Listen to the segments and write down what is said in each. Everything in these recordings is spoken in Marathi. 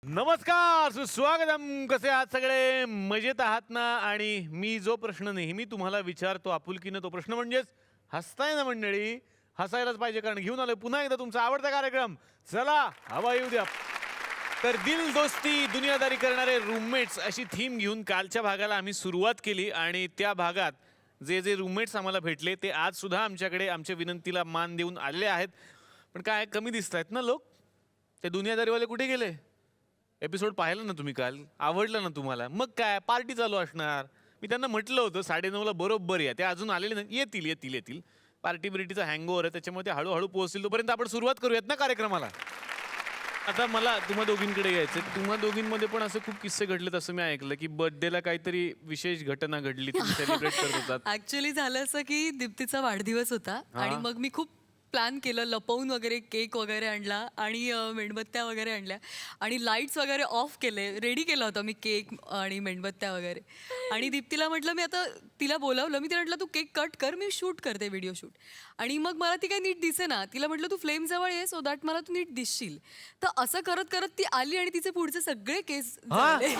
नमस्कार, सुस्वागतम. कसे आहात सगळे? मजेत आहात ना? आणि मी जो प्रश्न नेहमी तुम्हाला विचारतो आपुलकीनं, तो प्रश्न म्हणजेच हसताय ना मंडळी? हसायलाच पाहिजे, कारण घेऊन आलोय पुन्हा एकदा तुमचा आवडता कार्यक्रम. चला, हवा येऊ द्या. तर दिल दोस्ती दुनियादारी करणारे रूममेट्स अशी थीम घेऊन कालच्या भागाला आम्ही सुरुवात केली आणि त्या भागात जे जे रूममेट्स आम्हाला भेटले ते आज सुद्धा आमच्याकडे आमच्या विनंतीला मान देऊन आलेले आहेत. पण काय कमी दिसत आहेत ना लोक? ते दुनियादारीवाले कुठे गेले? एपिसोड पाहिला ना तुम्ही काल? आवडलं ना तुम्हाला? मग काय पार्टी चालू असणार. मी त्यांना म्हटलं होतं 9:30ला बरोबर या. ते अजून आलेले नाही. येतील. पार्टी बिर्टीचा हँगओव्हर आहे, त्याच्यामुळे ते हळूहळू पोहोचतील. तोपर्यंत आपण सुरुवात करूयात ना कार्यक्रमाला. आता मला तुम्हा दोघींकडे यायचं. तुम्हा दोघींमध्ये पण असे खूप किस्से घडलेत असं मी ऐकलं, की बर्थडेला काहीतरी विशेष घटना घडली, तुम्ही सेलिब्रेट करत होतात. ऍक्च्युली झालं असं की दीप्तीचा वाढदिवस होता आणि मग मी खूप प्लॅन केलं, लपवून वगैरे केक वगैरे आणला आणि मेणबत्त्या वगैरे आणल्या आणि लाईट्स वगैरे ऑफ केले, रेडी केला होता मी केक आणि मेणबत्त्या वगैरे. आणि दीप्तीला म्हटलं, मी आता तिला बोलावलं, मी तिला म्हटलं तू केक कट कर, मी शूट करते व्हिडिओ शूट. आणि मग मला ती काही नीट दिसेना. तिला म्हटलं तू फ्लेम जवळ ये सो दॅट मला तू नीट दिसशील. तर असं करत करत ती आली आणि तिचे पुढचे सगळे केस जळले.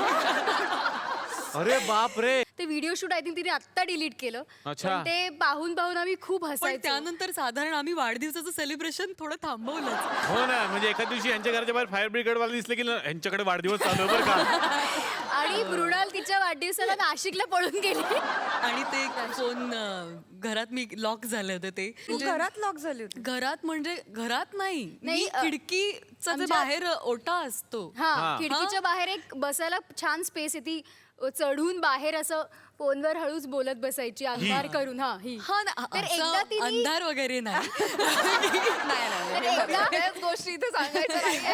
अरे बाप रे. ते व्हिडिओ शूट आय थिंक तिने आत्ता डिलीट केलं. अच्छा. पण ते पाहून आम्ही खूप पण हसायचो. त्यानंतर साधारण आम्ही वाढदिवसाचं सेलिब्रेशन थोडं थांबवलं. हो ना, म्हणजे एका दिवशी यांच्या घराच्या बाहेर फायर ब्रिगेडवाले दिसले की यांच्याकडे वाढदिवस चालू आहे बरं का. आणि मृणाल तिच्या वाढदिवसाला नाशिकला पळून गेली. आणि ते फोन घरात मी लॉक झाले होते. ते घरात लॉक झाली होती. घरात म्हणजे घरात नाही, नाही, खिडकीचा जे आमच्या- बाहेर ओटा असतो. हा, खिडकीच्या बाहेर एक बसायला छान स्पेस आहे. ती चढून बाहेर असं फोनवर हळूच बोलत बसायची अंधार करून. ही हा ना, तर असं एकदा तिने अंधार वगैरे नाही. तर एकदा बऱ्याच गोष्टी इथे सांगायच्या नाहीये.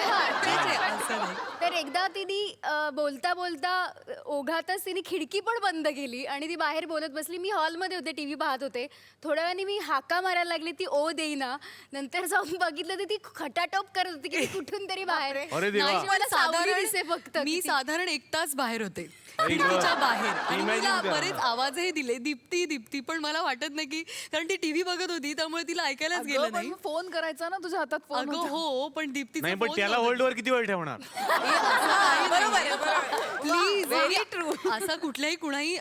असं नाही. तर एकदा तिने बोलता बोलता ओघातच तिने खिडकी पण बंद केली आणि ती बाहेर बोलत बसली. मी हॉलमध्ये होते, टीव्ही पाहत होते. थोड्या वेळाने मी हाका मारायला लागली, ती ओ देईना. नंतर जाऊन बघितलं तर ती खटाटोप करत होती की ती कुठून तरी बाहेर. अरे देवा. नाही, मला सावली दिसे फक्त. मी किती- साधारण 1 तास बाहेर होते आई गं. खिडकीच्या बाहेर आणि Imagine मला करा. बरेच आवाजही दिले, दीप्ती, पण मला वाटत नाही की, कारण ती टीव्ही बघत होती त्यामुळे तिला ऐकायलाच अगं, गेलं पण नाही. मग फोन करायचा ना, तुझ्या हातात फोन अगं हो, पण दीप्तीचा नाही, पण फोन त्याला नव्हता. होल्डवर किती वेळ ठेवणार? Please Very true. असा कुठल्याही कुणाही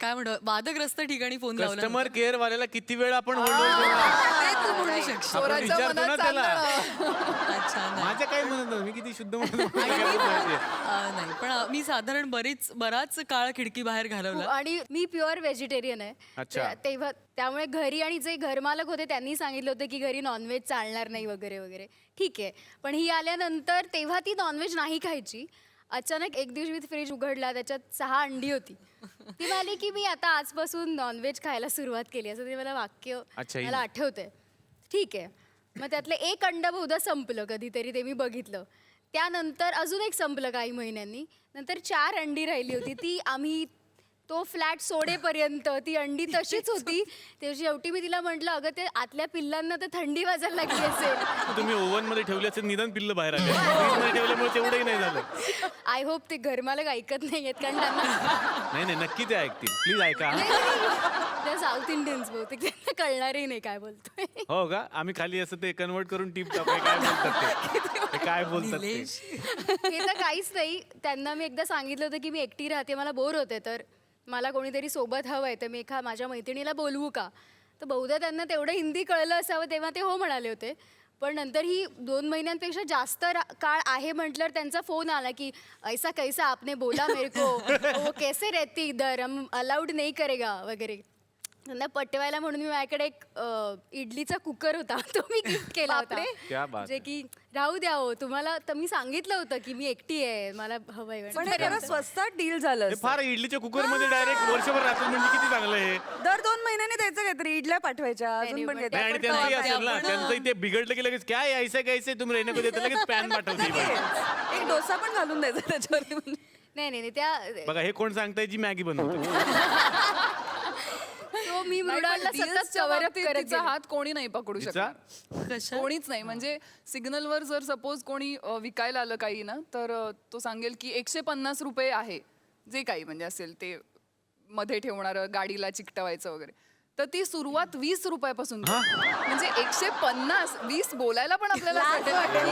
काय म्हणतो वादग्रस्त ठिकाणी फोन लावला कस्टमर केअर वाल्याला किती वेळ आपण होल्डवर नव्हता. ते तू म्हणू शकशील. आपण चोराच्या विचारतो ना मनात त्याला. चाललं. अच्छा नाही. माझ्या काय म्हणत नाही, मी किती शुद्ध म्हणतो. नाही, पण मी साधारण बराच काळ खिडकी बाहेर घालवला. आणि मी प्युअर व्हेजिटेरियन आहे. अच्छा. तेव्हा त्यामुळे घरी आणि जे घरमालक होते त्यांनी सांगितलं होतं की घरी नॉनव्हेज चालणार नाही वगैरे वगैरे. ठीक आहे, पण ही आल्यानंतर तेव्हा ती नॉनव्हेज नाही खायची. अचानक एक दिवशी मी फ्रीज उघडला, त्याच्यात 6 अंडी होती. ती म्हणाली की मी आता आजपासून नॉनव्हेज खायला सुरुवात केली, असं ते मला वाक्य अच्छा, ही. मला आठवतंय. ठीक आहे, मग त्यातलं एक अंड बहुधा संपलं कधीतरी, ते मी बघितलं. त्यानंतर अजून एक संपलं काही महिन्यांनी. नंतर 4 अंडी राहिली होती. ती आम्ही तो फ्लॅट सोडेपर्यंत ती अंडी तशीच होती. ते शेवटी मी तिला म्हटलं, अगं ते आतल्या पिल्लांना तर थंडी वाजायला लागली असेल. तुम्ही ओव्हन मध्ये ठेवले असेल, निदान पिल्लं बाहेर आले. फ्रीज मध्ये ठेवल्यामुळे तेवढंही नाही झालं. आय होप ते घरमालक ऐकत नाहीयेत, कारण त्यांना नाही, नक्की ते ऐकतील. प्लीज ऐका. त्या साऊथ इंडियन्स बहुतेक त्यांना कळणारही नाही काय बोलतोय. हो का? आम्ही खाली असं ते कन्वर्ट करून टीप टाकू. काय बोलतात ते काय बोलतात ते. निलेश. हे तर काहीच नाही. त्यांना मी एकदा सांगितलं होतं की मी एकटी राहते, मला बोर होते, तर मला कोणीतरी सोबत हवं आहे, तर मी माझ्या मैत्रिणीला बोलवू का? तर बहुधा त्यांना तेवढं हिंदी कळलं असावं, तेव्हा ते हो म्हणाले होते. पण नंतर ही 2 महिन्यांपेक्षा जास्त काळ आहे म्हटल्यावर त्यांचा फोन आला की ऐसा कैसा आपने बोला मेरे को, वो कैसे रहती इधर, हम अलाउड नहीं करेगा वगैरे. त्यांना पटवायला म्हणून मी माझ्याकडे एक इडलीचा कुकर होता, तो मी गिफ्ट केला होता. क्या बात जे की राहू द्या हो, तुम्हाला तर मी सांगितलं होतं की मी एकटी आहे, मला हवंय. पण हे खरं स्वस्तात डील झालं हे असतं. फार इडलीच्या कुकर मध्ये डायरेक्ट वर्षभर राहतात म्हणजे किती चांगलं आहे. दर 2 महिन्याने द्यायचं काहीतरी, इडल्या पाठवायच्या अजून पण नाही, देतात. नाही, आणि पण त्यांचंही काय- असेल ना, त्यांचं ते बिघडलं की लगेच काय ऐसे कैसे तुम रहने को देते, लगेच पॅन पाठवते. एक डोसा पण घालून द्यायचा त्याच्यावर. नाही त्या बघा, हे कोण सांगताय जी मॅगी बनवतो. तो मी नाही, पण मृणालला dealsच्या सतत कव्हर अप बाबतीत करत तिचा गेले. हात कोणी नाही पकडू तिचा? शकत. कशा? कोणीच नाही. म्हणजे सिग्नलवर जर सपोज कोणी विकायला आलं काही ना, तर तो सांगेल की 150 रुपये आहे, जे काही म्हणजे असेल ते मध्ये ठेवणारं, गाडीला चिकटवायचं वगैरे. तर ती सुरुवात 20 रुपयापासून करते. म्हणजे 150 20 बोलायला पण आपल्याला असं वाटेल,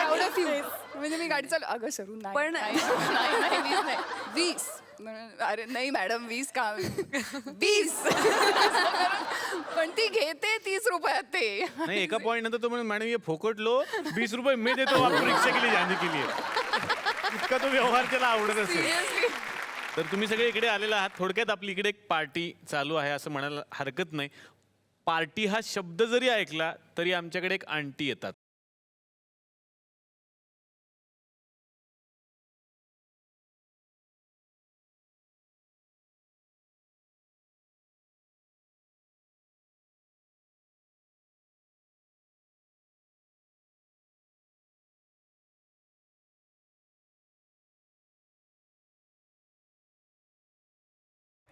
एवढं few. म्हणजे मी गाडी चालू अगं शरू नाही पण- नाही, नाही, नाही, 20 नाही 20. अरे नाही मॅडम 20 का 20. पण ती घेते 30 रुपयात ते. नाही एका पॉईंट नंतर तो म्हणे मॅडम ये फोकटलो 20 रुपये मी देतो आपको रिक्षा के लिए जाने के लिए. इतका तो व्यवहार त्याला आवडत असेल. Seriously. तर तुम्ही सगळे इकडे आलेला आहात. थोडक्यात आपली इकडे एक पार्टी चालू आहे असं म्हणायला हरकत नाही. पार्टी हा शब्द जरी ऐकला तरी आमच्याकडे एक आंटी येतात.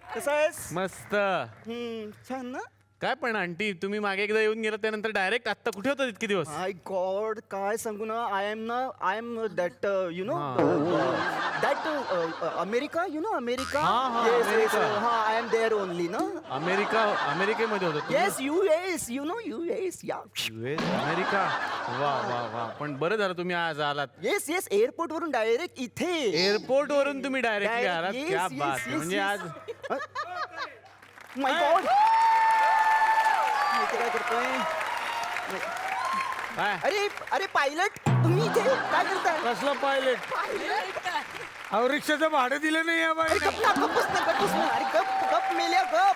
कसं आहेस मस्त. छान ना. काय पण आंटी तुम्ही मागे एकदा येऊन गेला त्यानंतर डायरेक्ट आत्ता कुठे होता इतके दिवस? माय गॉड काय सांगू ना. I am that you know that America you know America. हा, येस अमेरिका. हा आय एम देअर ओनली ना. अमेरिकेमध्ये होता तुम्ही? Yes US you know US yeah. US, America. वा वा वा. पण बरं झालं तुम्ही आज आलात. येस एअरपोर्ट वरून डायरेक्ट इथे. एअरपोर्ट वरून तुम्ही डायरेक्टली आलात. Yes, क्या yes, बात yes, आहे. म्हणजे yes. आज माय गॉड काय करतोय. काय अरे अरे पायलट तुम्ही इथे काय करताय. कसलं पायलट अहो रिक्षाचं भाडं दिलं नाही या बाई. अरे गप ना गप बस ना गप बस ना. अरे गप गप मेल्या गप.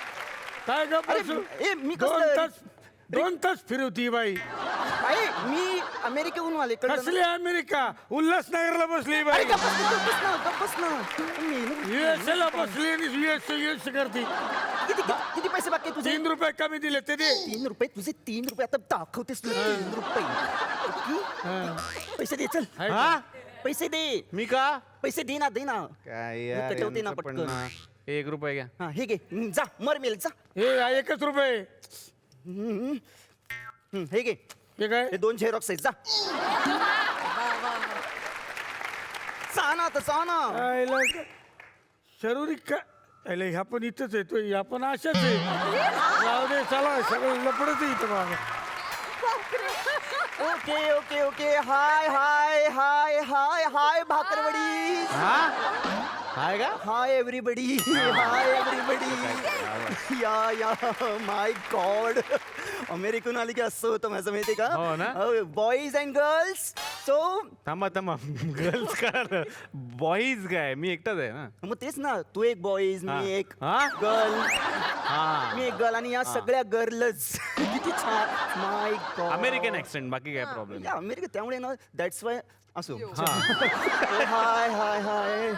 काय गप अरे, बसू? ए, मी 2 तास फिरवती बाई. आहे मी अमेरिकेहून आले कळलं ना? कसली अमेरिका उल्हासनगरला बसली अरे बाई. गप बस ना, गप बस ना, गप बस ना. USA ला बसली आणि US करते. किती किती पैसे बाकी आहे तुझे. 3 रुपये कमी दिले ते दे. 3 रुपये तुझे 3 रुपये आता दाखवतेस तुला 3 रुपये. किती? पैसे दे चल. हा पैसे दे. मी का पैसे दे ना दे ना. काय यार, कटवते ना यांचं पण पटकन. ना. 1 रुपये घ्या. हा हे घे जा मर मेल जा. हे 1 रुपये. हे घे हे काय हे 2 झेरॉक्स आहेत जा. जा ना आता जा ना. शरूरिक का अरे ह्या पण इथंच आहे तो ह्या पण अशाच आहे. जाऊ दे चला सगळं लपडच आहे इथं बाबा. ओके ओके ओके हाय हाय हाय हाय हाय भाकरवडी. हा काय का हाय एव्हरीबडी हाय एव्हरीबडी. या माय गॉड. अमेरिकन आली की असं होतं माझं माहिती हो ना? का. बॉईज अँड गर्ल्स सो थांबा गर्ल्स काय बॉईज काय मी एकटाच आहे ना. मग तेच ना तू एक बॉईज हा. मी एक हा? गर्ल. हा मी एक गर्ल आणि या सगळ्या गर्लच. किती छान माय गॉड. अमेरिकन ऍक्सेंट बाकी काय प्रॉब्लेम. अमेरिका त्यामुळे ना दॅट्स वाय असो. हाय हाय हाय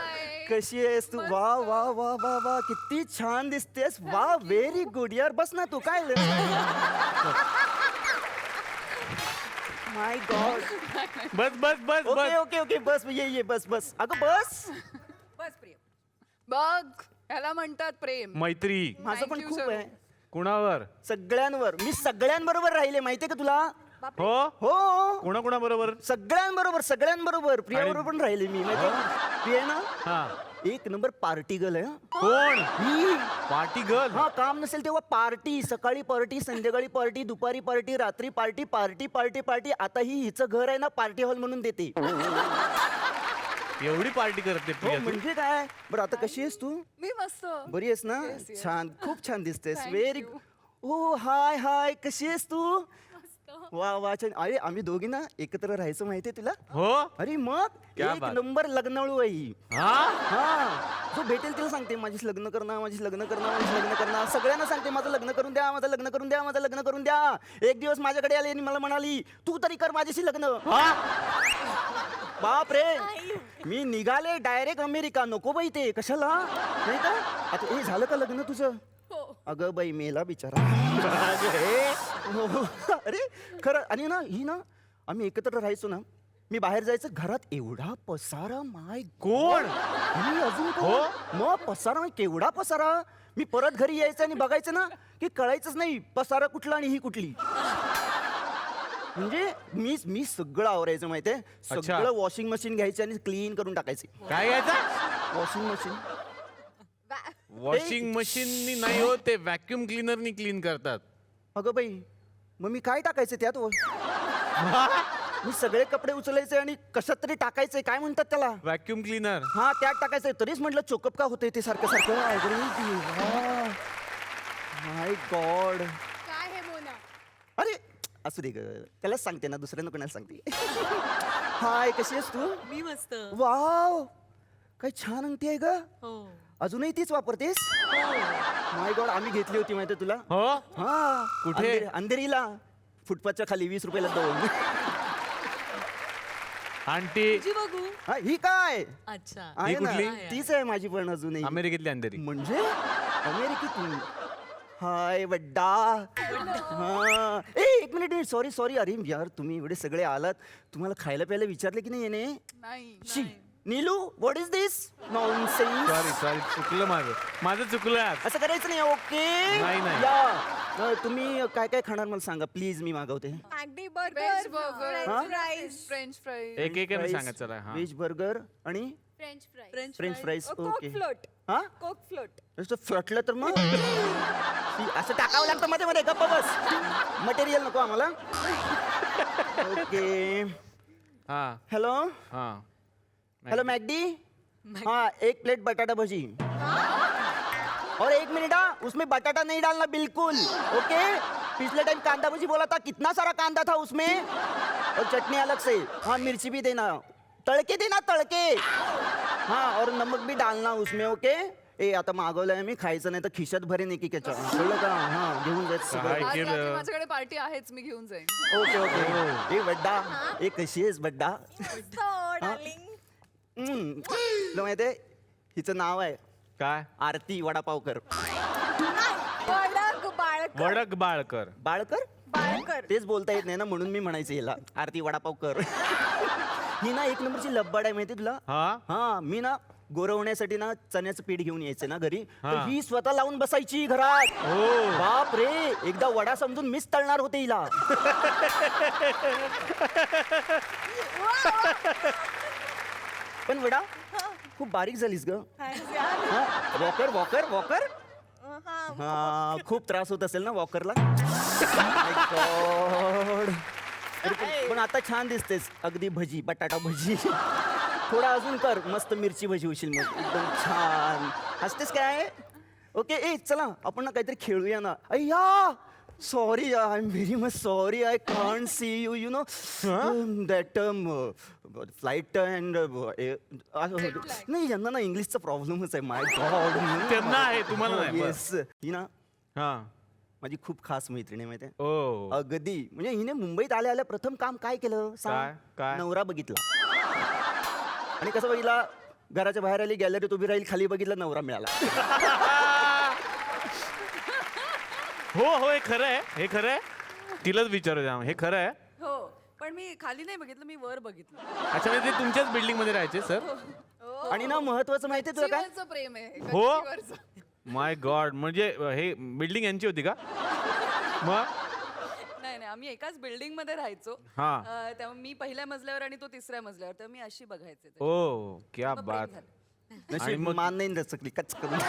कशी आहेस तू. वा वा वा वा वा किती छान दिसतेस. वा व्हेरी गुड यार. बस ना तू काय. माय गॉड. बस बस बस ओके बस. ओके ओके बस ये बस बस अगं बस. बघ ह्याला म्हणतात प्रेम. मैत्री माझं Thank पण you, खूप सर. आहे. कुणावर? सगळ्यांवर मी सगळ्यांबरोबर राहिले माहितीये का तुला. हो हो कोणा बरोबर? सगळ्यांबरोबर प्रियाबरोबर पण राहिले मी माहितीये प्रिया ना हा 1 नंबर पार्टी गर्ल आहे. कोण? ही पार्टी गर्ल. हा काम नसेल तेव्हा पार्टी. सकाळी पार्टी संध्याकाळी पार्टी दुपारी पार्टी रात्री पार्टी पार्टी पार्टी पार्टी. आता ही हिचं घर आहे ना पार्टी हॉल म्हणून देते. एवढी पार्टी करते हो प्रिया तू? म्हणजे काय. बरं आता कशी आहेस तू. मी मस्त. बरी आहेस ना. Yes, yes. छान खूप छान दिसतेस. Thank very you. ओ हाय हाय कशी आहेस तू. वा वा छान. अरे आम्ही दोघी ना एकत्र राहायचं माहितीये तुला. हो अरे मग क्या 1 बात. नंबर लग्नाळू आहे ही. हा हा जो भेटेल तिला सांगते माझीच लग्न करणं माझीच लग्न करणं माझीच लग्न करणं. सगळ्यांना सांगते माझं लग्न करून द्या माझं लग्न करून द्या माझं लग्न करून द्या. एक दिवस माझ्याकडे आली आणि मला म्हणाली तू तरी कर माझ्याशी लग्न. बाप रे. मी निघाले डायरेक्ट अमेरिका. नको बाई ते कशाला नाही का. आता हे झालं का लग्न तुझं. अगं बाई मेला बिचारा. अरे खरं. आणि ना ही ना आम्ही एकत्र राहायचो ना. मी बाहेर जायचं घरात एवढा पसारा माय. कोण? मी अजून हो? मग पसारा म्हणजे केवढा पसारा. मी परत घरी यायचं आणि बघायचं ना की कळायचंच नाही पसारा कुठला आणि ही कुठली. म्हणजे मी सगळं आवरायचं माहितीये. अच्छा. सगळं वॉशिंग मशीन घ्यायचं आणि क्लीन करून टाकायचे. काय घ्यायचं? Washing machine. वॉशिंग मशीननी नाही हो, ते व्हॅक्युम क्लिनरनी क्लीन करतात. अगं बाई, मग मी काय टाकायचं त्यात? मी सगळे कपडे उचलायचे आणि कशात तरी टाकायचंय, काय म्हणतात त्याला? Vacuum cleaner. हा, त्यात टाकायचंय. तरीच म्हटलं चोकअप का होतंय ते सारखं सारखं. माय गॉड. काय हे मोना? अरे असू दे ग, त्यालाच सांगते ना, दुसऱ्यांना कोणाला सांगते. हाय, कशी आहेस तू? मी मस्त. वाव, काय छान अंगठी आहे ग. हो. अजूनही तीच वापरतेस? माय गॉड, आम्ही घेतली होती माहिती तुला. हो. हा, कुठे? अंधेरीला, फुटपाथच्या खाली 20 रुपयाला 2. आंटी तुझी बघू. हा, ही काय अच्छा. आहे ना, कुठली? तीच आहे माझी पण अजूनही. अमेरिकेतली अंधेरी. म्हणजे अमेरिकेतून. हाय बड्डा. हा, ए एक मिनिट, सॉरी सॉरी. अरे यार, तुम्ही एवढे सगळे आलात, तुम्हाला खायला प्यायला विचारले की नाही येणे? नाही शी, Neelu, what is this nonsense? Sorry चुकलं माझं चुकलं आज. असं करायचं नाही, ओके? नाही, नाही. या, तुम्ही काय काय खाणार मला सांगा प्लीज, मी मागवते. मॅगडी veg burger, burger, french fries. एक एक सांगा चला. हा. व्हेज बर्गर आणि french fry. French fries. Okay. Float. हा, कोक फ्लोट. नुसतं फ्लटलं तर मग असं टाकावं लागतं मध्ये मध्ये. गप्पा बस, मटेरियल नको आम्हाला. ओके. हा. हेलो हा. हेलो मैगडी. हाँ, एक प्लेट बटाटा भजी. और 1 मिनट, उसमें बटाटा नहीं डालना बिल्कुल, ओके? पिछले टाइम कांदा भजी बोला था, कितना सारा कांदा था उसमें. और चटनी अलग से. हाँ, मिर्ची भी देना, तड़के देना, तड़के. हाँ, और नमक भी डालना उसमें, ओके? ए आता मागवलंय मी, खायचं नाही तर खिशात भरेन एक एकाच्या. कळलं का? हा, घेऊन जायचं काय सगळं. आज केलं? रात्री माझ्याकडे पार्टी आहेच, मी घेऊन जाईन. Okay okay. ए बड्डा, ए कशी आहेस बड्डा? तुला माहितीये हिचं नाव आहे काय? आरती वडापावकर. वडक बाळकर. बाळकर तेच बोलता येत नाही ना, म्हणून मी म्हणायचं हिला आरती वडापावकर. ही ना एक नंबरची लब्बड आहे माहिती तुला. हा. हा, मी ना गोरं होण्यासाठी ना चण्याचं पीठ घेऊन यायचं ना घरी, तर हा. ही स्वतः लावून बसायची घरात. हो. बाप रे, एकदा वडा समजून मीच तळणार होते हिला. पण वडा खूप बारीक झालीस ग. Walker walker walker. हा, खूप त्रास होत असेल ना वॉकरला. गॉड. पण आता छान दिसतेस, अगदी भजी, बटाटा भजी. थोडा अजून कर, मस्त मिरची भजी होशील मग, एकदम छान. हसतेस काय? ओके, ए चला आपण ना काहीतरी खेळूया ना. अय्या, sorry, I am very much sorry, I can't see you, you know that flight and नाही, यांना ना इंग्लिशचा प्रॉब्लेमच आहे. माय गॉड. त्यांना आहे, तुम्हाला नाही. बरं. येस, ही ना हा. माझी खूप खास मैत्रीण आहे माहिती आहे. ओ. अगदी, म्हणजे हिने मुंबईत आल्या आल्या प्रथम काम काय केलं सांग? काय? नवरा बघितला. आणि कसं बघितला, घराच्या बाहेर आली, गॅलरीत उभी राहील, खाली बघितलं, नवरा मिळाला. हो हो, हे खरं आहे, हे खरं आहे. तिलाच विचारू द्या, हे खरं आहे. हो, पण मी खाली नाही बघितलं, मी वर बघितलं. अच्छा, म्हणजे ते तुमच्याच बिल्डिंग मध्ये राहायचे सर? आणि ना महत्वाचं माहितीये तुला काय? गच्चीवरचं प्रेम आहे. हो? गच्चीवरचं. माय गॉड, म्हणजे हे बिल्डिंग यांची होती का मग? नाही नाही, आम्ही एकाच बिल्डिंग मध्ये राहायचो. हा. तेव्हा मी पहिल्या मजल्यावर आणि तो तिसऱ्या मजल्यावर, तेव्हा मी अशी बघायचे ते. ओ, क्या मग प्रेम बात. झालं. नशीब मग- मान नाही दचकली, कच करून.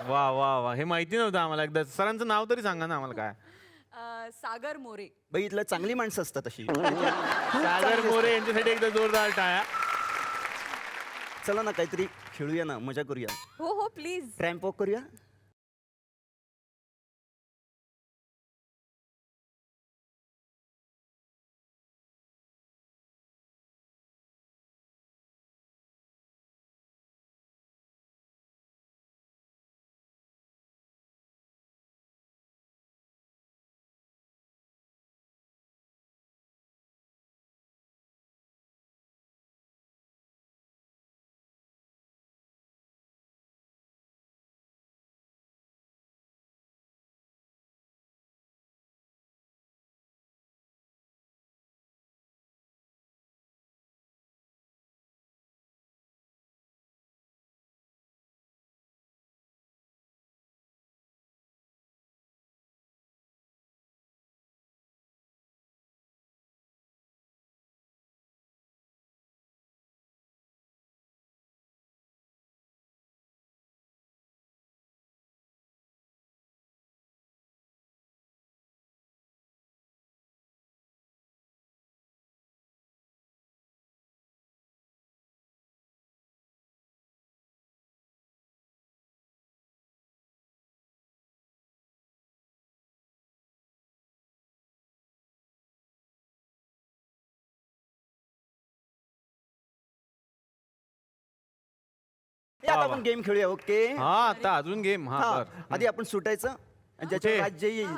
वा वा वा, हे माहिती नव्हतं आम्हाला. एकदा सरांचं नाव तरी सांगा ना आम्हाला. काय? सागर मोरे. बघितलं, चांगली माणसं असतात अशी. सागर मोरे यांच्यासाठी एकदा जोरदार टाळ्या. चला ना काहीतरी खेळूया ना, मजा करूया. हो हो प्लीज. ट्रॅम्प वॉक करूया. आता वा, आपण वा. गेम खेळूया. ओके हा आता अजून गेम हा हा बर आधी आपण सुटायचं आणि ज्याच्यावर ओके. राज्य येईल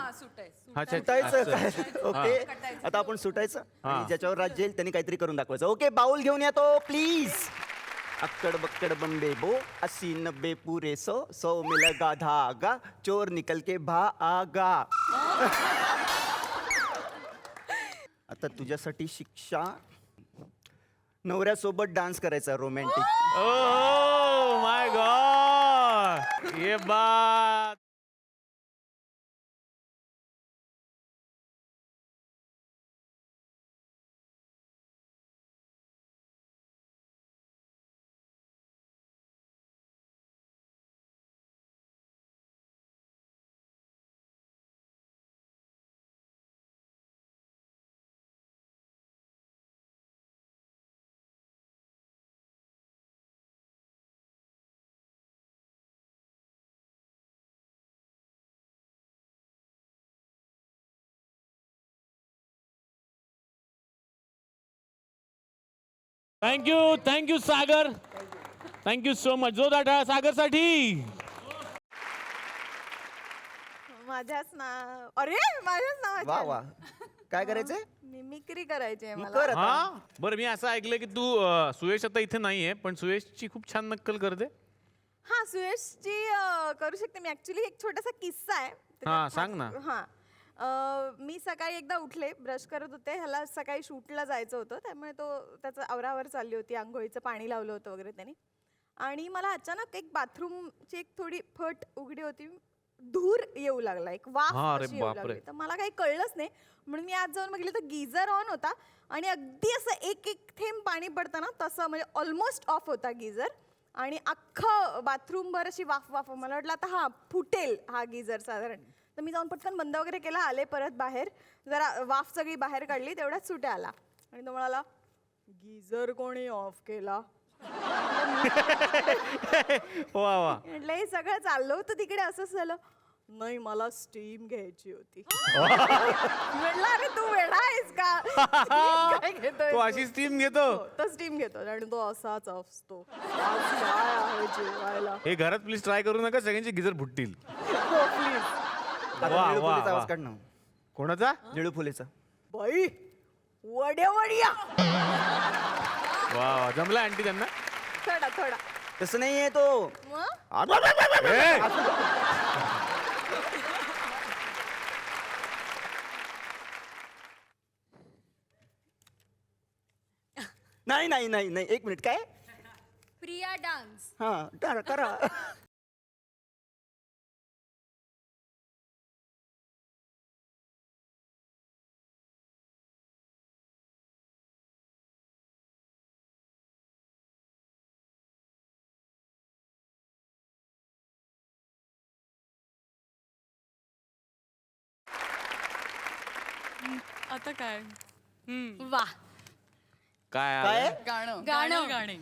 अच्छा, सुटायचं अच्छा. काय ओके आता आपण सुटायचं हा. आणि ज्याच्यावर राज्य येईल त्यांनी काहीतरी करून दाखवायचं. ओके बाउल घेऊन येतो प्लीज. अक्कड़ बक्कड़ बम्बे बो 80-90 पूरे 100 मिल गा धागा चोर निकल के भागा. आता तुझ्यासाठी शिक्षा नवऱ्यासोबत डान्स करायचा रोमॅन्टिक. ओ माय गॉड ये बात. Thank you Sagar. Thank you so much. जोरदार टाळ्या सागरसाठी. माझ्याच नाव अरे माझ्याच नावाची वा आहे. वा काय करायचंय मिमिक्री करायची आहे मग मला कर आता. हा बरं मी असं ऐकलं की तू सुयश आता इथे नाहीये पण सुयशची खूप छान नक्कल करते. हा सुयशची करू शकते मी. ऍक्च्युली एक छोटासा किस्सा आहे हा, सांग ना. हा मी सकाळी एकदा उठले ब्रश करत होते. ह्याला सकाळी शूटला जायचं होतं त्यामुळे त्याचं आवरावर चालली होती. आंघोळीचं पाणी लावलं होतं वगैरे त्यांनी. आणि मला अचानक एक बाथरूमची एक थोडी फट उघडी होती. धूर येऊ लागला एक वाफ हा, अरे अशी येऊ बापरे. लागली. तर मला काही कळलंच नाही म्हणून मी आज जाऊन बघितलं तर गिझर ऑन होता आणि अगदी असं एक एक थेंब पाणी पडतं ना तसं म्हणजे ऑलमोस्ट ऑफ होता गिझर आणि अख्खं बाथरूमभर अशी वाफ वाफ. मला वाटलं आता हा फुटेल हा गिझर साधारण. तर मी जाऊन पटकन बंद वगैरे केला. आले परत बाहेर जरा वाफ सगळी बाहेर काढली तेवढ्यात सुट्या आला आणि तो म्हणाला गिझर कोणी ऑफ केला. वा वा. म्हटलं हे सगळं चाललं होतं तिकडे असंच झालं. नाही मला स्टीम घ्यायची होती. म्हटलं अरे तू वेडा आहेस का? काय घेतोय तो तू? अशी स्टीम घेतो. हो, तो स्टीम घेतो आणि तो असाच असतो. आज काय आहे जेवायला? हे घरात प्लीज ट्राय करू नका सगळ्यांचे गिजर फुटतील. हो, please. आता वा, निळू वा, फुलेचा वा. आवाज काढ ना. कोणाचा? निळू फुलेचा. बाई वड्या वड्या वा वा जमला आंटी त्यांना. थोडा थोडा तसं नाहीये तो. मग ए! नाही नाही नाही नाही एक मिनिट काय प्रिया डान्स. हा करा करा. आता काय वा काय काय आलं? गाणं गाणं गाणे.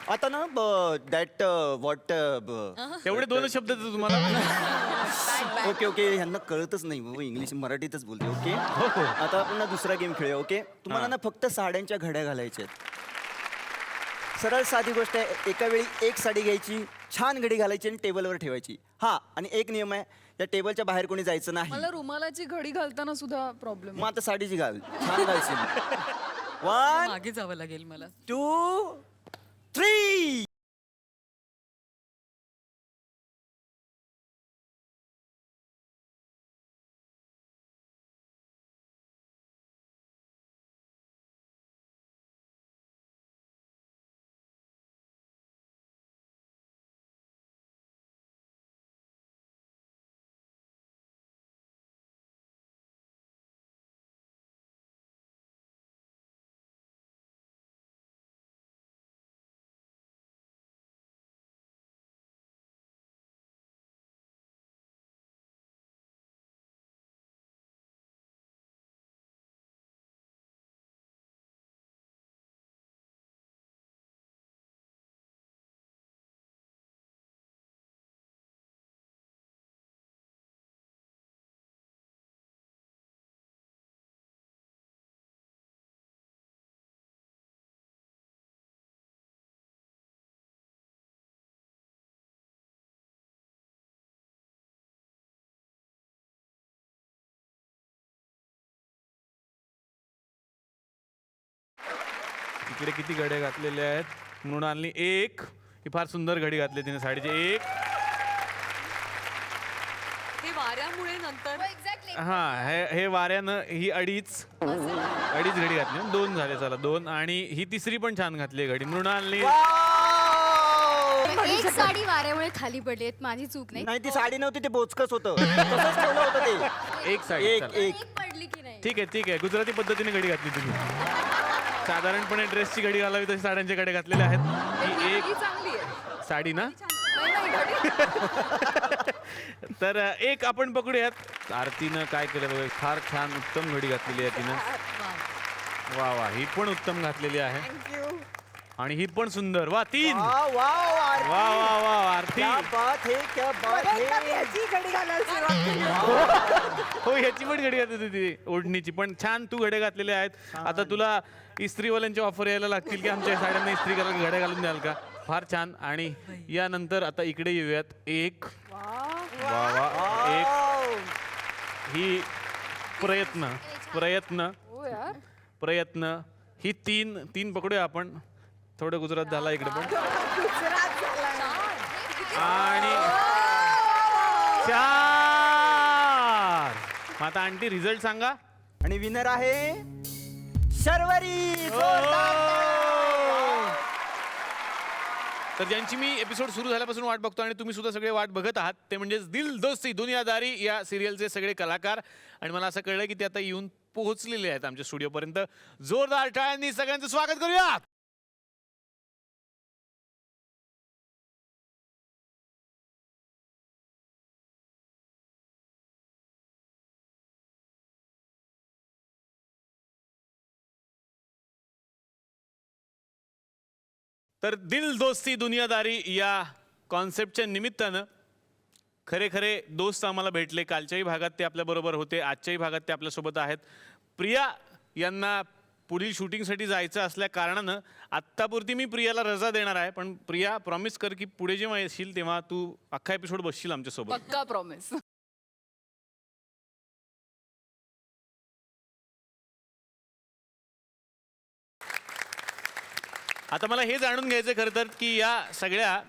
आता ना दॅट वॉट तेवढे दोनच शब्द देतो तुम्हाला. ओके ओके ह्यांना कळतच नाही बाबा इंग्लिश मराठीतच बोलते. ओके आता आपण ना दुसरा गेम खेळूया. ओके तुम्हाला ना फक्त साड्यांच्या घड्या घालायच्या आहेत. सरळ साधी गोष्ट आहे. एका वेळी एक साडी घ्यायची, छान घडी घालायची आणि टेबलवर ठेवायची. हा, आणि एक नियम आहे, या टेबलच्या बाहेर कोणी जायचं नाही. मला रुमालाची घडी घालताना सुद्धा प्रॉब्लेम मग आता साडीची घाल, छान घालशील. 1 मागे जावं लागेल मला. 2 3. इकडे किती घड्या घातलेल्या आहेत? मृणालनी 1. ही फार सुंदर घडी घातली तिने साडीची 1. ते वाऱ्यामुळे नंतर हा, हे वाऱ्यानं ही 2.5 घडी घातली. 2 झाले, चला 2. आणि ही तिसरी पण छान घातली घडी मृणालनी. एक साडी वाऱ्यामुळे खाली पडली, माझी चूक नाही. नाही, ती साडी नव्हती, ते बोचकच होतं. तसंच ठेवलं होतं ते. एक साडी, एक चला. एक एक पडली की नाही? ठीक आहे, ठीक आहे. गुजराती पद्धतीने घडी घातली तुम्ही. साधारणपणे ड्रेसची घडी घालावी तशी साड्यांच्या घड्या घातलेल्या आहेत. ही एक चांगली आहे. साडी ना. नाही, नाही, घडी. तर एक आपण पकडूयात. आरतीनं काय केलं बघा, फार छान उत्तम घडी घातलेली आहे तिनं. वा वा, ही पण उत्तम घातलेली आहे. आणि ही पण सुंदर. वा 3. वाव, वाव, आरती. वा वा वा आरती. क्या बात है, क्या बात है. याची घडी घालायला सुरुवात केली. हो, ह्याची पण घडी घातली होती ओढणीची. पण छान तू घड्या घातलेल्या आहेत. आता तुला इस्त्रीवाल्यांचे ऑफर यायला लागतील की आमच्या साड्यांना इस्त्री करायला घड्या घालून द्याल का? फार छान. आणि यानंतर आता इकडे येऊयात. 1. वा वा, 1. ही प्रयत्न प्रयत्न हो यार. प्रयत्न. ही 3 पकडूया आपण. थोडं गुजरात झाला इकडे पण. गुजरात झाला. आणि 4. मग आता आंटी रिझल्ट सांगा. आणि विनर आहे शर्वरी. तर ज्यांची मी एपिसोड सुरू झाल्यापासून वाट बघतो आणि तुम्ही सुद्धा सगळे वाट बघत आहात, ते म्हणजेच दिल दोस्ती दुनियादारी या सिरियलचे सगळे कलाकार. आणि मला असं कळलं की ते आता येऊन पोहोचलेले आहेत आमच्या स्टुडिओपर्यंत. जोरदार टाळ्यांनी सगळ्यांचं स्वागत करूया. तर दिल दोस्ती दुनियादारी या कॉन्सेप्टच्या निमित्तानं खरे खरे दोस्त आम्हाला भेटले. कालच्याही भागात ते आपल्याबरोबर होते, आजच्याही भागात ते आपल्यासोबत आहेत. प्रिया यांना पुढील शूटिंगसाठी जायचं असल्या कारणानं आत्तापुरती मी प्रियाला रजा देणार आहे. पण प्रिया, प्रॉमिस कर की पुढे जेव्हा येशील तेव्हा तू अख्खा एपिसोड बसशील आमच्यासोबत. पक्का प्रॉमिस. आता मला हे जाणून घ्यायचं खरं तर की या सगळ्या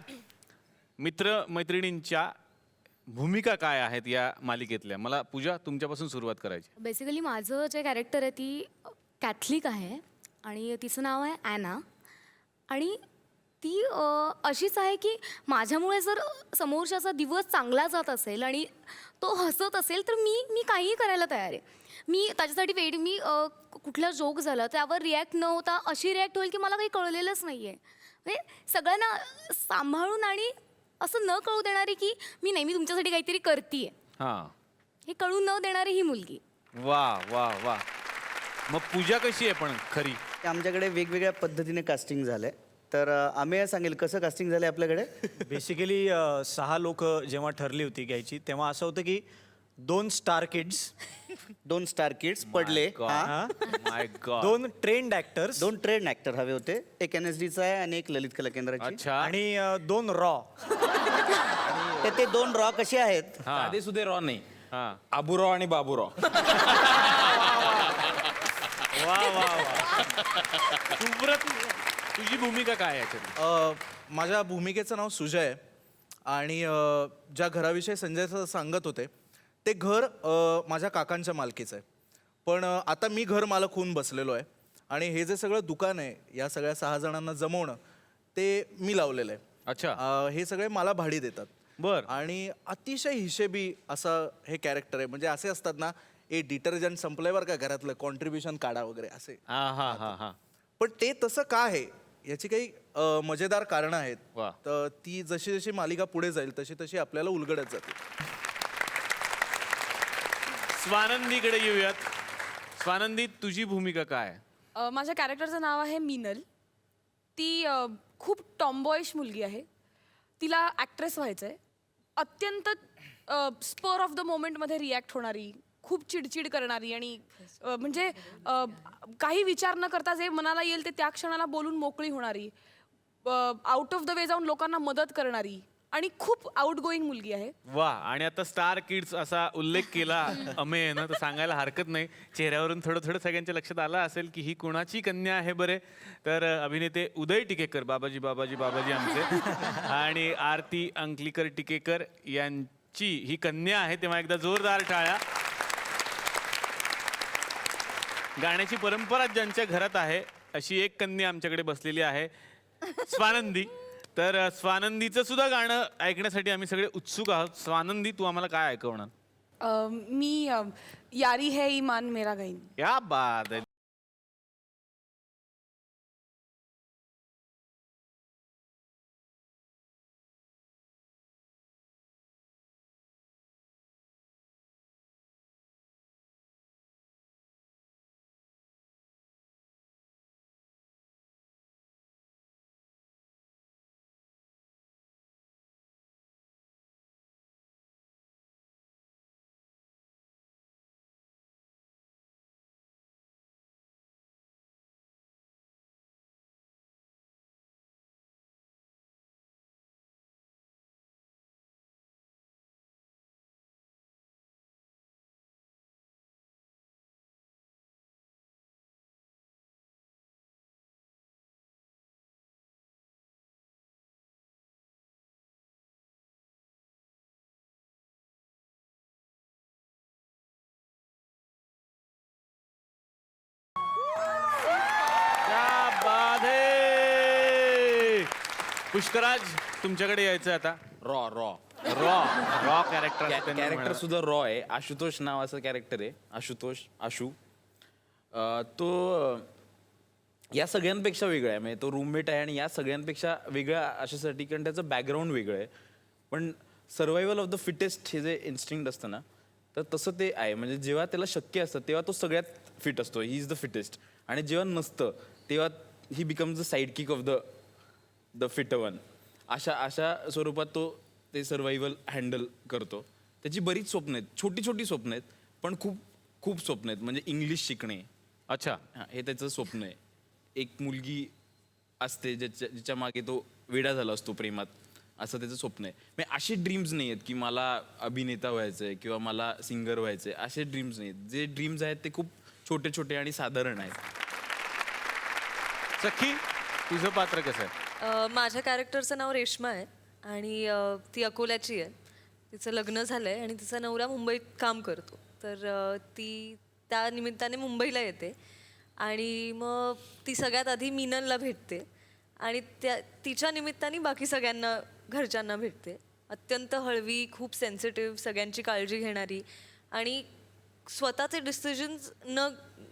मित्र मैत्रिणींच्या भूमिका काय आहेत या मालिकेतल्या. मला पूजा तुमच्यापासून सुरुवात करायची. बेसिकली माझं जे कॅरेक्टर आहे ती कॅथलिक आहे आणि तिचं नाव आहे ॲना. आणि ती अशीच आहे की माझ्यामुळे जर समोरच्याचा दिवस चांगला जात असेल आणि तो हसत असेल तर मी काहीही करायला तयार आहे. मी त्याच्यासाठी मी कुठला जोक झाला त्यावर रिॲक्ट न होता अशी रिॲक्ट होईल की मला काही कळलेलंच नाही आहे. म्हणजे सगळ्यांना सांभाळून आणि असं न कळू देणारी की मी नेहमी तुमच्यासाठी काहीतरी करतीये हां, हे कळू न देणारी ही मुलगी. वा वा वा. मग पूजा कशी आहे पण खरी? आमच्याकडे वेगवेगळ्या पद्धतीने कास्टिंग झालंय. तर आम्ही सांगेल कसं कास्टिंग झालंय आपल्याकडे. बेसिकली 6 लोक जेव्हा ठरली होती घ्यायची तेव्हा असं होतं की 2 स्टार किड्स 2 स्टार किड्स पडले. हा. My god. 2 trained actors 2 train actor हवे होते. एक NSDचा आहे आणि एक ललित कला केंद्राची. अच्छा. आणि 2 रॉ. तर ते 2 रॉ कसे आहेत? साधे सुधे रॉ नाही, हा. आबूराव आणि बाबूराव. वा वा वा. सुब्रत, तुझी भूमिका काय आहे याच्यात? माझ्या भूमिकेचं नाव सुजय आहे आणि ज्या घराविषयी संजय सर सांगत होते ते घर माझ्या काकांच्या मालकीचं आहे. पण आता मी घर मालक होऊन बसलेलो आहे आणि हे जे सगळं दुकान आहे या सगळ्या 6 जणांना जमवणं ते मी लावलेलं आहे. अच्छा. हे सगळे मला भाडी देतात. बर. आणि अतिशय हिशेबी असं हे कॅरेक्टर आहे. म्हणजे असे असतात ना, ए डिटर्जंट संपलंय बरं का घरातलं, कॉन्ट्रीब्युशन काढा वगैरे असे. हा हा हा हा. पण ते तसं का आहे याची काही मजेदार कारणं आहेत. वा. तर ती जशी जशी मालिका पुढे जाईल तशी तशी आपल्याला उलगडत जाते. स्वानंदीकडे येऊयात. स्वानंदी, तुझी भूमिका काय आहे? माझ्या कॅरेक्टरचं नाव आहे मीनल. ती खूप टॉम्बॉईश मुलगी आहे. तिला ॲक्ट्रेस व्हायचं आहे. अत्यंत स्पर ऑफ द मोमेंटमध्ये रिॲक्ट होणारी, खूप चिडचिड करणारी आणि म्हणजे काही विचार न करता जे मनाला येईल ते त्या क्षणाला बोलून मोकळी होणारी, आउट ऑफ द वे जाऊन लोकांना मदत करणारी आणि खूप आउट गोईंग मुलगी आहे. वा. आणि आता स्टार किड्स असा उल्लेख केला अमेयनं, तर सांगायला हरकत नाही. चेहऱ्यावरून थोडं थोडं सगळ्यांच्या लक्षात आलं असेल की ही कोणाची कन्या आहे बरे. तर अभिनेते उदय टिकेकर, बाबाजी बाबाजी बाबाजी आमचे, आणि आरती अंकलीकर टिकेकर यांची ही कन्या आहे. तेव्हा एकदा जोरदार टाळ्या. गाण्याची परंपरा ज्यांच्या घरात आहे अशी एक कन्या आमच्याकडे बसलेली आहे, स्वानंदी. तर स्वानंदीचं सुद्धा गाणं ऐकण्यासाठी आम्ही सगळे उत्सुक आहोत. स्वानंदी, तू आम्हाला काय ऐकवणार? मी यारी है ईमान मेरा गाईन. क्या बात आहे. क्या बात है. पुष्कराज, तुमच्याकडे यायचं आता. Raw raw raw raw character. Character सुद्धा रॉ आहे. आशुतोष नावाचं कॅरेक्टर आहे. आशुतोष, आशू. तो या सगळ्यांपेक्षा वेगळा आहे. म्हणजे तो रूममेट आहे आणि या सगळ्यांपेक्षा वेगळा अशासाठी कारण त्याचं बॅकग्राऊंड वेगळं आहे. पण सर्वायवल ऑफ द फिटेस्ट हे जे इन्स्टिंक्ट असतं ना, तर तसं ते आहे. म्हणजे जेव्हा त्याला शक्य असतं तेव्हा तो सगळ्यात फिट असतो. He is the fittest. आणि जेव्हा नसतं तेव्हा ही becomes the side kick off the fit one. अशा स्वरूपात तो ते सर्वायवल हँडल करतो. त्याची बरीच स्वप्न आहेत, छोटी छोटी स्वप्न आहेत, पण खूप खूप स्वप्न आहेत. म्हणजे इंग्लिश शिकणे. अच्छा. हे त्याचं स्वप्न आहे. एक मुलगी असते जिच्या मागे तो वेडा झाला असतो प्रेमात, असं त्याचं स्वप्न आहे. म्हणजे असे ड्रीम्स नाही आहेत की मला अभिनेता व्हायचं आहे किंवा मला सिंगर व्हायचं आहे. असे ड्रीम्स नाही आहेत. जे ड्रीम्स आहेत ते खूप छोटे छोटे आणि साधारण आहेत. सखी, तुझं पात्र कसं आहे? माझ्या कॅरेक्टरचं नाव रेश्मा आहे आणि ती अकोल्याची आहे. तिचं लग्न झालं आहे आणि तिचा नवरा मुंबईत काम करतो. तर ती त्या निमित्ताने मुंबईला येते आणि मग ती सगळ्यात आधी मीनलला भेटते आणि तिच्या निमित्ताने बाकी सगळ्यांना घरच्यांना भेटते. अत्यंत हळवी, खूप सेन्सिटिव्ह, सगळ्यांची काळजी घेणारी आणि स्वतःचे डिसिजन्स न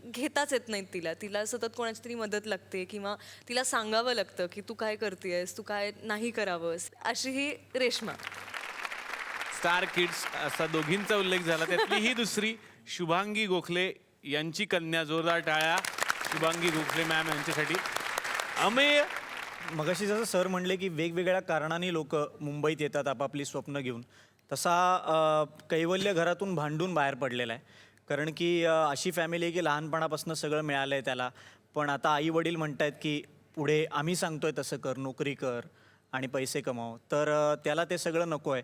घेताच येत नाहीत तिला. तिला सतत कोणाची तरी मदत लागते किंवा तिला सांगावं लागतं की तू काय करतेयस, तू काय नाही करावंस. अशी ही रेश्मा. स्टार किड्स असा दोघींचा उल्लेख झाला. त्यातली ही दुसरी शुभांगी गोखले यांची कन्या. जोरदार टाळ्या शुभांगी गोखले मॅम यांच्यासाठी. अमेय, मगाशी जसं सर म्हणले की वेगवेगळ्या कारणाने लोक मुंबईत येतात आपापली स्वप्न घेऊन, तसा कैवल्य घरातून भांडून बाहेर पडलेला आहे. कारण की अशी फॅमिली आहे की लहानपणापासून सगळं मिळालं आहे त्याला, पण आता आई वडील म्हणत आहेत की पुढे आम्ही सांगतोय तसं कर, नोकरी कर आणि पैसे कमाव. तर त्याला ते सगळं नको आहे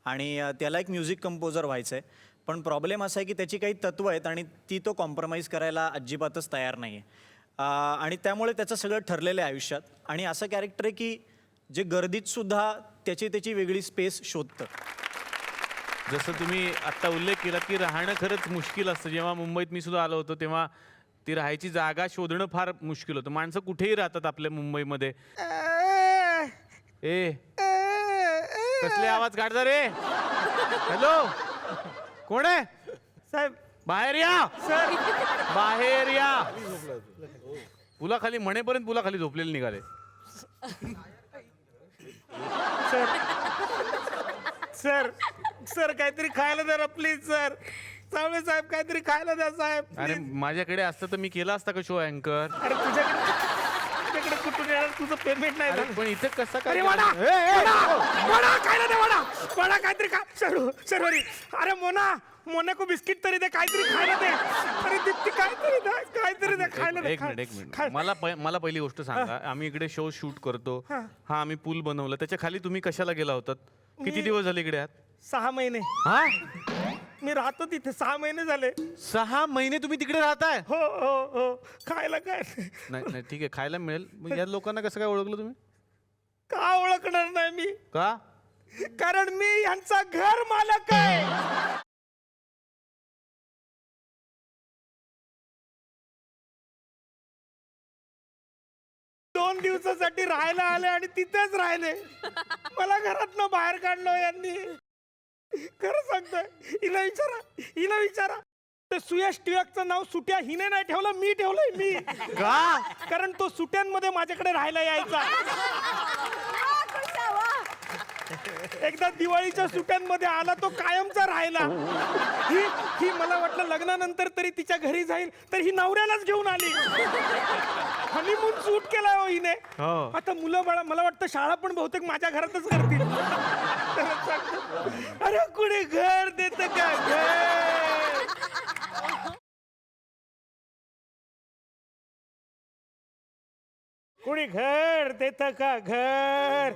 आणि त्याला एक म्युझिक कंपोजर व्हायचं आहे. पण प्रॉब्लेम असा आहे की त्याची काही तत्त्व आहेत आणि ती तो कॉम्प्रोमाइज करायला अजिबातच तयार नाही आहे. आणि त्यामुळे त्याचं सगळं ठरलेलं आहे आयुष्यात. आणि असं कॅरेक्टर आहे की जे गर्दीत सुद्धा त्याची वेगळी स्पेस शोधतं. जसं तुम्ही आत्ता उल्लेख केला की राहणं खरंच मुश्किल असतं. जेव्हा मुंबईत मी सुद्धा आलो होतो तेव्हा ती राहायची जागा शोधणं फार मुश्किल होतं. माणसं कुठेही राहतात आपल्या मुंबईमध्ये. ए कसले आवाज काढता रे? हॅलो, कोण आहे? साहेब बाहेर या सर बाहेर या. पुलाखाली म्हणेपर्यंत पुलाखाली झोपलेले निघाले. सर सर काहीतरी खायला द्या ना प्लीज सर. सावळे साहेब काहीतरी खायला द्या साहेब. अरे माझ्याकडे असतं तर मी केला असता का शो अँकर. अरे तुझ्याकडे कुठून येणार? तुझं पेमेंट नाही झालं. पण इथे कसं काय? अरे वडा वडा खायला दे. वडा काहीतरी खा. सर्वरी अरे मोना को बिस्किट तरी दे, काहीतरी खायला दे. अरे दीप्ती काहीतरी दे खायला दे. एक मिनिट मला पहिली गोष्ट सांगा. आम्ही इकडे शो शूट करतो. हा आम्ही पूल बनवलं, त्याच्या खाली तुम्ही कशाला गेला होतात? किती दिवस झाले इकडे आहात? 6 महिने. हा मी राहतो तिथे 6 महिने झाले. 6 महिने तुम्ही तिकडे राहताय? हो खायला काय नाही ठीक आहे, खायला मिळेल. मग या लोकांना कसं काय ओळखलं तुम्ही? का ओळखणार नाही मी? का? कारण मी यांचा घर मालक आहे. दोन दिवसासाठी राहायला आले आणि तिथेच राहिले. मला घरातनं बाहेर काढलं यांनी. खरं सांगतोय. हिला विचारा. ते सुयश टिळकचं नाव सुट्या हिने नाही ठेवलं, मी ठेवलंय मी. का? कारण तो सुट्यांमध्ये माझ्याकडे राहायला यायचा. एकदा दिवाळीच्या सुट्यांमध्ये आला तो कायमचा राहायला. ही मला वाटलं लग्नानंतर तरी तिच्या घरी जाईल, तर ही नवऱ्यालाच घेऊन आली. हनीमून शूट केला हो हिने. आता मुलं बाळा मला वाटतं शाळा पण बहुतेक माझ्या घरातच करतील. अरे कुणी घर देत का? घर कुणी घर देत का? घर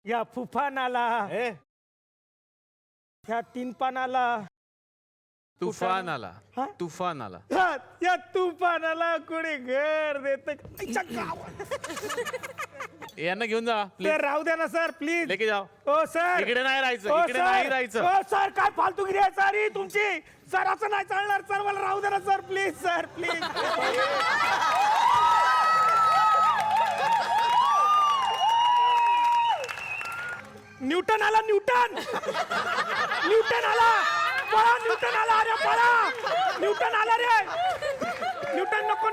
या फुफानाला, या 3 पानाला, तुफान आला. हा? तुफान आला. या तुफानाला कोणी घर देत? यांना घेऊन जा सर प्लीज. राहू द्या ना सर प्लीज. लेके जाओ. ओ सर इकडे नाही राहायचं, ओ, इकडे सर. नाही राहायचं. ओ सर काय फालतूगिरी आहे सर ही तुमची. सर असं नाही चालणार सर. मला राहू द्या ना sir please. Sir please. Newton आला. न्यूटन आला. पळा न्यूटन आला. अरे पळा न्यूटन आला रे. न्यूटन नको.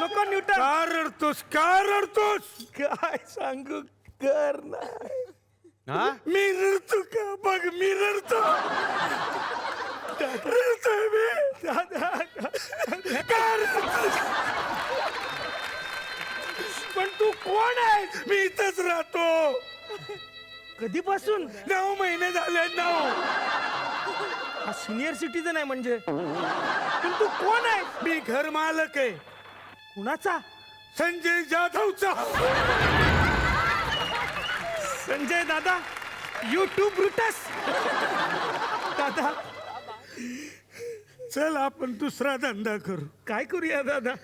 नको न्यूटन. का रडतोस? काय सांगू? कर नाही. हा मी रडतो का? बघ मी रडतोय मी. दादा का रडतोस? पण तू कोण आहे? मी इथंच राहतो. कधीपासून? 9 महिने झाले. 9. हा सिनियर सिटीजन आहे म्हणजे. पण तू कोण आहे? मी घर मालक आहे. कुणाचा? संजय जाधवचा. संजय दादा YouTube ब्रुटस. दादा चल आपण दुसरा धंदा करू. काय करूया दादा?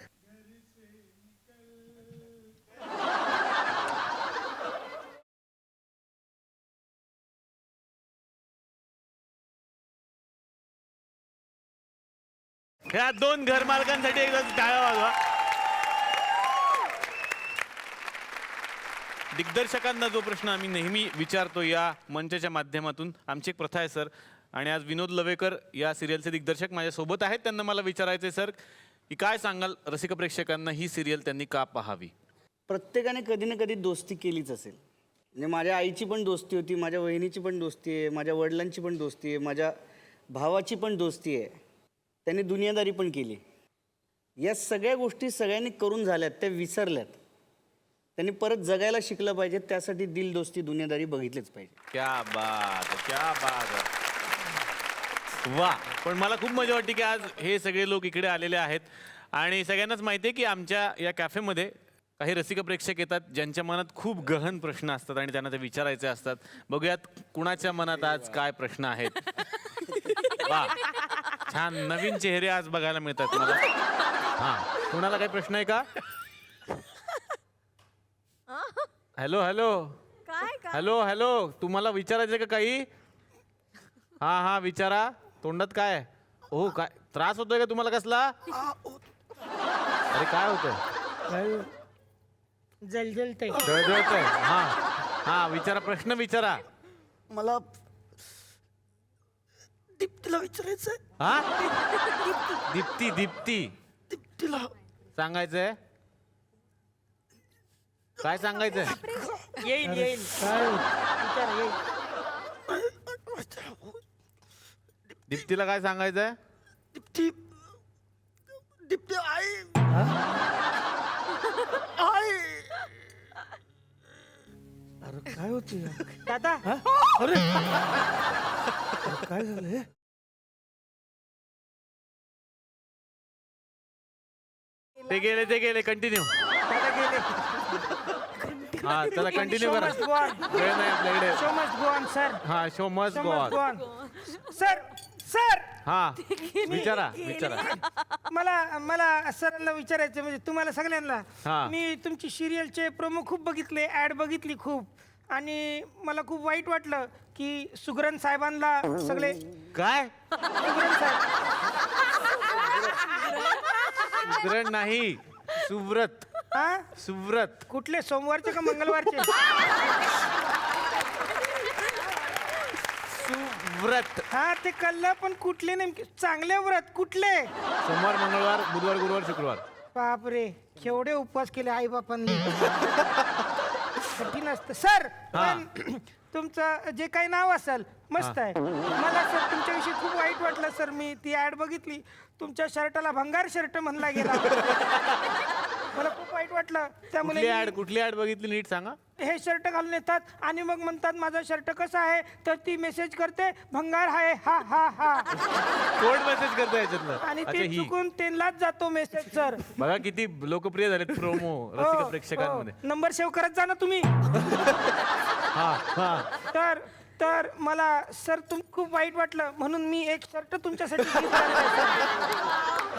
ह्या 2 घरमालकांसाठी एकदा टाळ्या वाजवा. दिग्दर्शकांना जो प्रश्न आम्ही नेहमी विचारतो या मंचाच्या माध्यमातून, आमची एक प्रथा आहे सर. आणि आज विनोद लवेकर या सिरियलचे दिग्दर्शक माझ्यासोबत आहेत. त्यांना मला विचारायचं आहे सर की काय सांगाल रसिक प्रेक्षकांना ही सिरियल त्यांनी का पाहावी? प्रत्येकाने कधी ना कधी दोस्ती केलीच असेल. म्हणजे माझ्या आईची पण दोस्ती होती, माझ्या वहिनीची पण दोस्ती आहे, माझ्या वडिलांची पण दोस्ती आहे, माझ्या भावाची पण दोस्ती आहे. त्यांनी दुनियादारी पण केली. या सगळ्या गोष्टी सगळ्यांनी करून झाल्यात, त्या विसरल्यात. त्यांनी परत जगायला शिकलं पाहिजे, त्यासाठी दिल दोस्ती दुनियादारी बघितलेच पाहिजे. क्या बात क्या बात. वा, पण मला खूप मजा वाटते की आज हे सगळे लोक इकडे आलेले आहेत आणि सगळ्यांनाच माहिती आहे की आमच्या या कॅफेमध्ये काही रसिक प्रेक्षक येतात ज्यांच्या मनात खूप गहन प्रश्न असतात आणि त्यांना ते विचारायचे असतात. बघूयात कुणाच्या मनात आज काय प्रश्न आहेत. वा, छान नवीन चेहरे आज बघायला मिळतात मला. हा, कुणाला काही प्रश्न आहे का? हॅलो हॅलो हॅलो हॅलो, तुम्हाला विचारायचं का काही? हा हा, विचारा. तोंडात काय? हो, काय त्रास होतोय का तुम्हाला कसला? अरे काय होतंय? जलजलतंय. जळजळतंय. हा हा, विचारा, प्रश्न विचारा. मला दीप्तीला विचारायचंय. हा, दीप्ती दीप्ती दीप्तीला सांगायचंय. काय सांगायचंय? येईल येईल. विचार येईल. दीप्तीला काय सांगायचंय? दीप्ती दीप्ती आई आई. अरे काय होते दादा? अरे काय झालं? ते गेले कंटिन्यू. दादा गेले. हा, चला कंटिन्यू करा. वेळ नाही आपल्याकडे. Show must go on sir. हा, show must go on. Sir sir, हा, विचारा विचारा. मला सरांना विचारायचं, म्हणजे तुम्हाला सगळ्यांना. हा. मी तुमची सिरियलचे प्रोमो खूप बघितले, ऍड बघितली खूप, आणि मला खूप वाईट वाटलं की सुगरण साहेबांना सगळे. काय? सुगरण साहेब. सुग्रण नाही, सुव्रत. हा, सुव्रत. कुठले, सोमवारचे का मंगळवारचे? सुव्रत. हा, ते कळलं, पण कुठले नेमके चांगले व्रत कुठले? सोमवार, मंगळवार, बुधवार, गुरुवार, शुक्रवार. बापरे, केवढे उपवास केले आई बापांनी. कठीण असतं सर. पण तुमचं जे काही नाव असेल मस्त आहे. मला सर तुमच्याविषयी खूप वाईट वाटलं सर. मी ती ऍड बघितली, तुमच्या शर्टाला भंगार शर्ट म्हणला गेला. मला खूप वाईट वाटलं. त्यामुळे कुठली ऍड बघितली नीट सांगा. हे शर्ट घालून येतात आणि मग म्हणतात माझा शर्ट कसा आहे, तर ती मेसेज करते भंगार आहे हा हा हा. कोण मेसेज करता याच्यातलं? आणि अच्छा, ते ही. चुकून त्यांनाच जातो मेसेज सर. बघा किती लोकप्रिय झाले प्रोमो रसिक प्रेक्षकांमध्ये. नंबर सेव्ह करत जा ना तुम्ही. हा हा. तर मला सर खूप वाईट वाटलं, म्हणून मी एक शर्ट तुमच्यासाठी gift आणलाय, सर.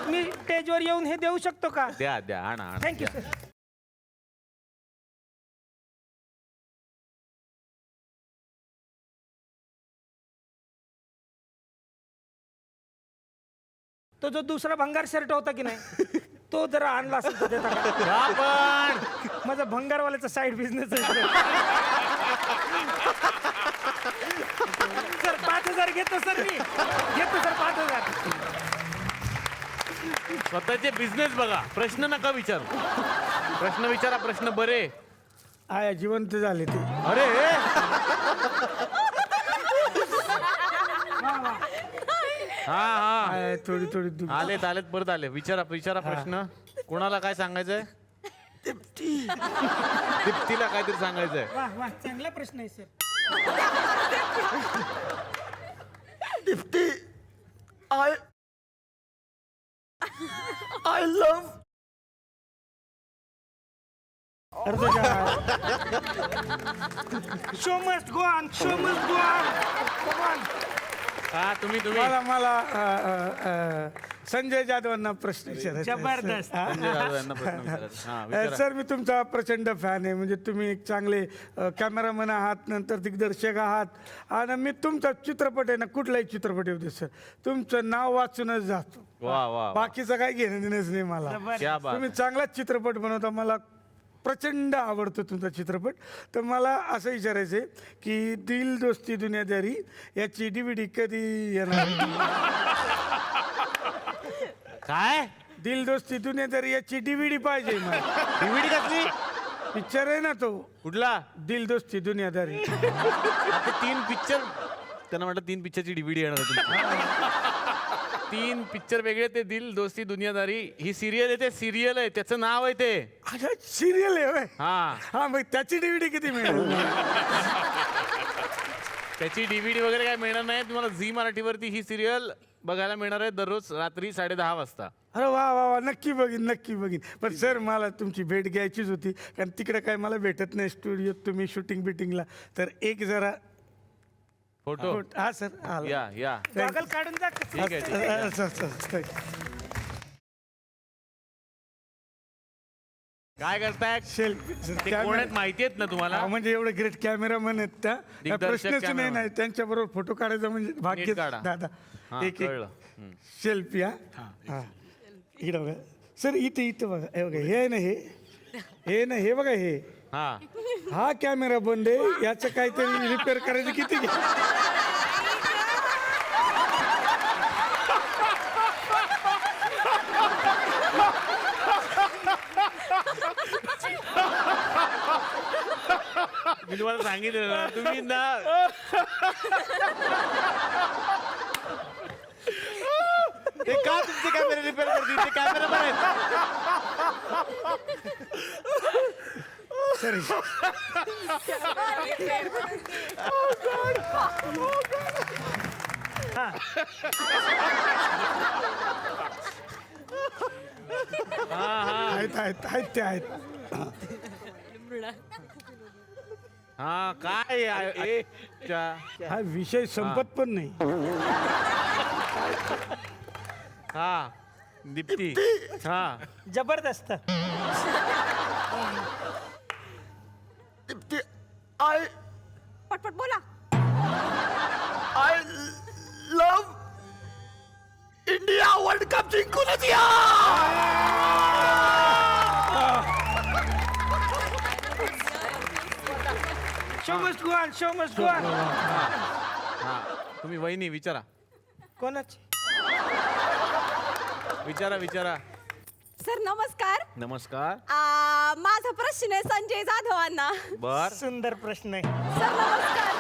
मी स्टेजवर येऊन हे देऊ शकतो का? द्या द्या, आणा आणा. Thank you sir. तो जो दुसरा भंगार शर्ट होता की नाही, तो जरा आणला असेल तर देता का? का पण? माझा भंगारवाल्याचा साईड बिझनेस आहे सर. 5,000 घेतो सर. मी घेतो सर 5,000. स्वतःचे बिझनेस बघा, प्रश्न नका विचार. प्रश्न विचारा, प्रश्न बरे. आया जिवंत झाले ते. अरे हा हा, आया थोडी थोडी आलेत आलेत, परत आले. विचारा विचारा प्रश्न. कोणाला काय सांगायचंय? दीप्तीला काहीतरी सांगायचंय. वा वा, चांगला प्रश्न आहे sir. Deepti, I love. Show must go on. Show must go on. Come on. हा, तुम्ही मला संजय जाधवांना प्रश्न विचारायचा. जबरदस्त. संजय जाधव यांना प्रश्न विचारायचा. हा, विचारा. सर, मी तुमचा प्रचंड फॅन आहे. म्हणजे तुम्ही एक चांगले कॅमेरामॅन आहात, नंतर दिग्दर्शक आहात, आणि मी तुमचा चित्रपट आहे ना, कुठलाही चित्रपट येऊ दे सर, तुमचं नाव वाचूनच जातो. वा वा, बाकीचं काही घेणं देणंच नाही मला. क्या बात. तुम्ही चांगलाच चित्रपट बनवता. मला प्रचंड आवडतो तुमचा चित्रपट. तर मला असं विचारायचं आहे की दिल दोस्ती दुनियादारी याची DVD कधी येणार? काय? दिल दोस्ती दुनियादारी याची DVD पाहिजे मला. DVD कसली? पिक्चर आहे ना तो. कुठला? दिल दोस्ती दुनियादारी. आता 3 पिक्चर, त्यांना म्हटलं 3 पिक्चरची DVD येणार आहे तुमची. 3 पिक्चर वेगळे, ते दिल दोस्ती दुनियादारी. ही सिरियल आहे, ते सिरियल आहे, त्याचं नाव आहे ते. अच्छा सिरियल आहे होय. हा, हा मग त्याची DVD किती मिळेल? त्याची DVD वगैरे काय मिळणार नाही तुम्हाला. झी मराठीवरती ही सिरियल बघायला मिळणार आहे दररोज रात्री 10:30 वाजता. अरे वा वा वा, नक्की बघीन नक्की बघीन. पण सर मला तुमची भेट घ्यायचीच होती, कारण तिकडे काय मला भेटत नाही स्टुडिओत, तुम्ही शूटिंग बिटिंगला. तर एक जरा फोटो. हा सर या काढून जा. ठीक आहे, ठीक आहे. काय करताय? ते कोण आहेत माहिती आहेत ना तुम्हाला? म्हणजे एवढं ग्रेट कॅमेरामॅन आहेत त्या, दिग्दर्शक प्रश्नच नाही. cameraman. नाही त्यांच्या बरोबर फोटो काढायचा म्हणजे भाग्य नीट काढा. दादा. हा, एक कळलं. सेल्फी. हा इकडे बघा सर, इथं बघा. हे बघा, हे आहे ना, हे ना, हे बघा, हे हा, हा कॅमेरा बंद आहे, याचं काहीतरी रिपेअर करायचं. किती मी तुम्हाला सांगितलं ना, तुम्ही ना ते का तुमचे कॅमेरे रिपेअर करतील? ते कॅमेरा पण आहेत. सर आहेत ते आहेत. हा काय हा विषय संपत पण नाही. हा दीप्ती. हा जबरदस्त. पटपट बोला. I love India world cup जिंकूनच या. Show must go on, show must go on. हा तुम्ही वहिनी विचारा, कोणाची? विचारा. सर नमस्कार. नमस्कार. माझा प्रश्न आहे संजय जाधवांना. बर. सुंदर प्रश्न आहे. सर नमस्कार.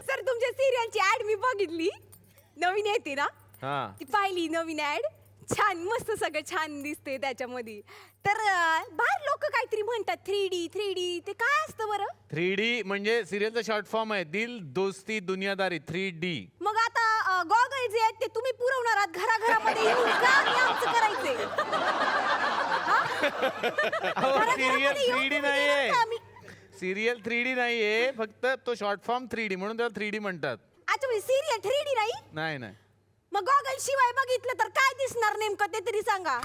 सर तुमच्या सिरियलची ऍड मी बघितली, नवीन येते ना, हा ती पाहिली नवीन ऍड. छान, मस्त सगळं छान दिसते त्याच्यामध्ये. तर बाहेर लोक काहीतरी म्हणतात 3D ते काय असतं बरं? 3D म्हणजे सिरियलचा शॉर्ट फॉर्म आहे, दिल दोस्ती दुनियादारी. 3D. मग आता गॉगल जे आहेत ते तुम्ही पुरवणार आहात घराघरामध्ये येऊन का आणि आमचं करायचंय? सिरियल 3D नाहीये. आम्ही- सिरियल 3D नाहीये, फक्त तो शॉर्ट फॉर्म 3D म्हणून त्याला 3D म्हणतात. अच्छा म्हणजे सिरियल 3D नाही? नाही. मग गॉगल शिवाय बघितलं तर काय दिसणार नेमकं ते तरी सांगा.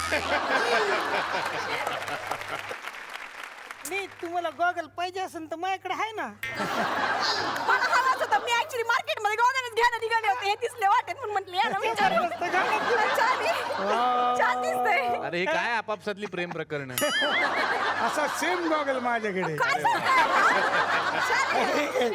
नाही, तुम्हाला गॉगल पाहिजे असेल तर माझ्याकडे आहे ना. मला हवाच होता. मी ऍक्च्युली मार्केटमध्ये गॉगलच घ्यायला निघाले होते, हे दिसले वाटेत म्हणून म्हटलं याला विचारू. छान आहे. छान दिसतंय. अरे हे काय आपापसातली प्रेम प्रकरण आहे? असा सेम गॉगल माझ्याकडे. काय सांगताय? छान आहे.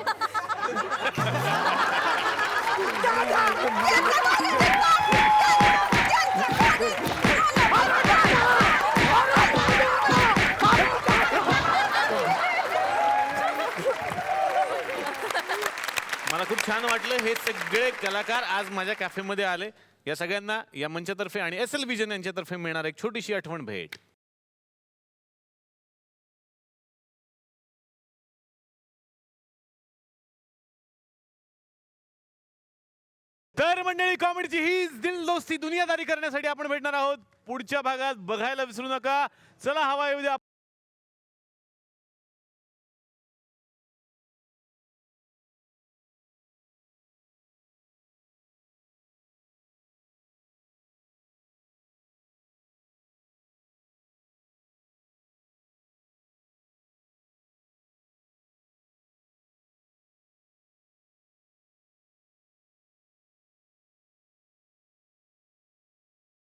मला खूप छान वाटलं. हे सगळे कलाकार आज माझ्या कॅफेमध्ये आले. या सगळ्यांना या मंचातर्फे आणि SL विजन यांच्यातर्फे मिळणार एक छोटीशी आठवण भेट. तर मंडळी, कॉमेडीची ही दिल दोस्ती दुनियादारी करण्यासाठी आपण भेटणार आहोत पुढच्या भागात. बघायला विसरू नका. चला हवा येऊ द्या.